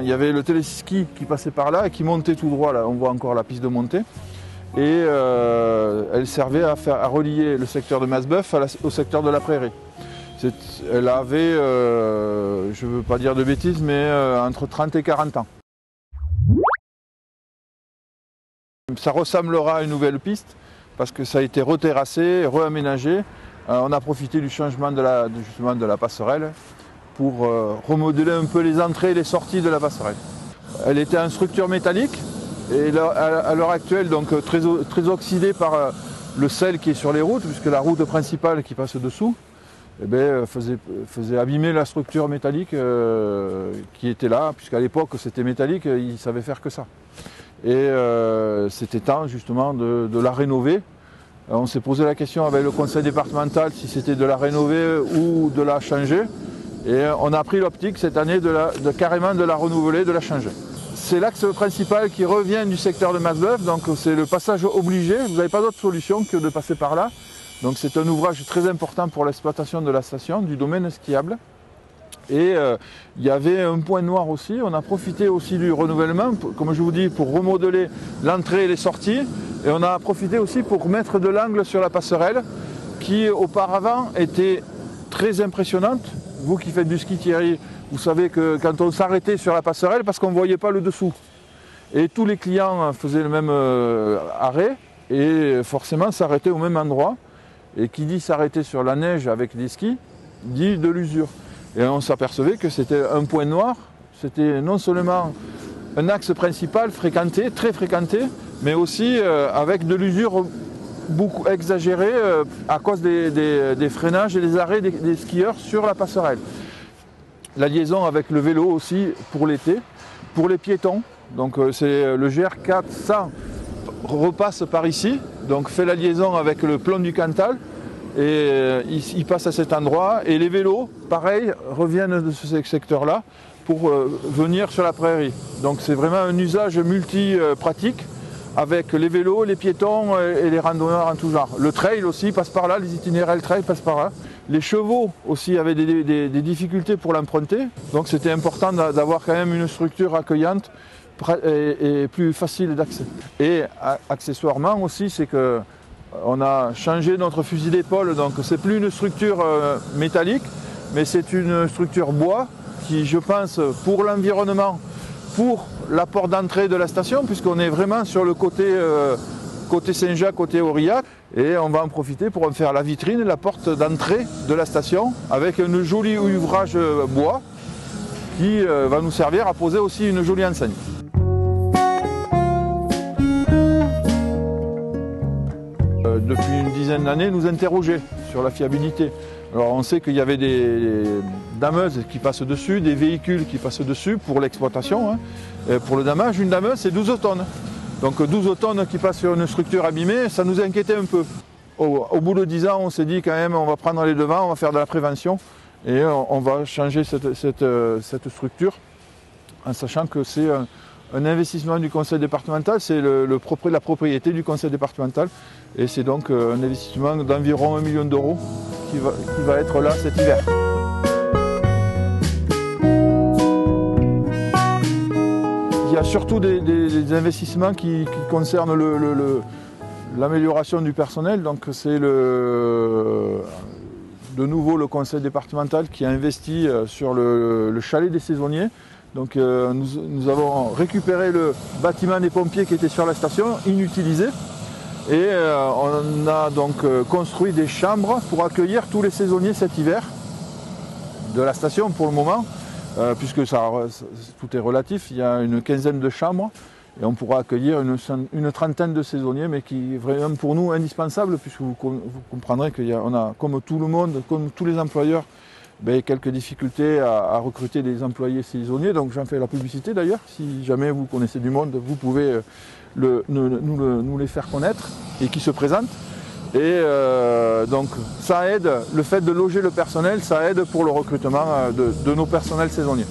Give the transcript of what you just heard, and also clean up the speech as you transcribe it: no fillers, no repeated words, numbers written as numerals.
il y avait le téléski qui passait par là et qui montait tout droit, là on voit encore la piste de montée. Et elle servait à relier le secteur de Masboeuf au secteur de la Prairie. Elle avait, je ne veux pas dire de bêtises, mais entre 30 et 40 ans. Ça ressemblera à une nouvelle piste parce que ça a été reterrassé, réaménagé. On a profité du changement justement de la passerelle pour remodeler un peu les entrées et les sorties de la passerelle. Elle était en structure métallique et à l'heure actuelle donc très oxydée par le sel qui est sur les routes, puisque la route principale qui passe dessous faisait abîmer la structure métallique qui était là, puisqu'à l'époque c'était métallique, ils savaient faire que ça. Et c'était temps justement de la rénover. On s'est posé la question avec le conseil départemental si c'était de la rénover ou de la changer. Et on a pris l'optique cette année carrément de la renouveler, de la changer. C'est l'axe principal qui revient du secteur de Masboeuf, donc c'est le passage obligé. Vous n'avez pas d'autre solution que de passer par là. Donc c'est un ouvrage très important pour l'exploitation de la station, du domaine skiable. Et il y avait un point noir aussi. On a profité aussi du renouvellement, comme je vous dis, pour remodeler l'entrée et les sorties. Et on a profité aussi pour mettre de l'angle sur la passerelle, qui auparavant était très impressionnante. Vous qui faites du ski, Thierry, vous savez que quand on s'arrêtait sur la passerelle, parce qu'on ne voyait pas le dessous. Et tous les clients faisaient le même arrêt, et forcément s'arrêtaient au même endroit. Et qui dit s'arrêter sur la neige avec des skis, dit de l'usure. Et on s'apercevait que c'était un point noir, c'était non seulement un axe principal fréquenté, très fréquenté, mais aussi avec de l'usure beaucoup exagérée à cause des freinages et des arrêts des skieurs sur la passerelle. La liaison avec le vélo aussi pour l'été, pour les piétons, donc c'est le GR400 repasse par ici, donc fait la liaison avec le plomb du Cantal. Et il passe à cet endroit et les vélos, pareil, reviennent de ce secteur-là pour venir sur la prairie. Donc c'est vraiment un usage multi-pratique avec les vélos, les piétons et les randonneurs en tout genre. Le trail aussi passe par là, les itinéraires trail passent par là. Les chevaux aussi avaient des difficultés pour l'emprunter, donc c'était important d'avoir quand même une structure accueillante et plus facile d'accès. Et accessoirement aussi, c'est que on a changé notre fusil d'épaule, donc c'est plus une structure métallique, mais c'est une structure bois qui, je pense, pour l'environnement, pour la porte d'entrée de la station, puisqu'on est vraiment sur le côté Saint-Jacques, côté Aurillac, et on va en profiter pour en faire la vitrine, la porte d'entrée de la station, avec un joli ouvrage bois qui va nous servir à poser aussi une jolie enseigne. Depuis une dizaine d'années, nous interrogeait sur la fiabilité. Alors on sait qu'il y avait des dameuses qui passent dessus, des véhicules qui passent dessus pour l'exploitation. Hein. Pour le damage, une dameuse c'est 12 tonnes. Donc 12 tonnes qui passent sur une structure abîmée, ça nous inquiétait un peu. Au bout de 10 ans, on s'est dit quand même on va prendre les devants, on va faire de la prévention et on va changer cette structure en sachant que c'est un investissement du conseil départemental, c'est la propriété du conseil départemental et c'est donc un investissement d'environ 1 million d'euros qui va être là cet hiver. Il y a surtout des investissements qui concernent l'amélioration du personnel, donc c'est de nouveau le conseil départemental qui a investi sur le chalet des saisonniers. Donc nous avons récupéré le bâtiment des pompiers qui était sur la station, inutilisé, et on a donc construit des chambres pour accueillir tous les saisonniers cet hiver de la station pour le moment, puisque tout est relatif, il y a une quinzaine de chambres et on pourra accueillir une trentaine de saisonniers, mais qui est vraiment pour nous indispensable, puisque vous comprendrez qu'on a, comme tout le monde, comme tous les employeurs, quelques difficultés à recruter des employés saisonniers, donc j'en fais la publicité d'ailleurs. Si jamais vous connaissez du monde, vous pouvez nous les faire connaître et qui se présentent. Et donc ça aide, le fait de loger le personnel, ça aide pour le recrutement de nos personnels saisonniers.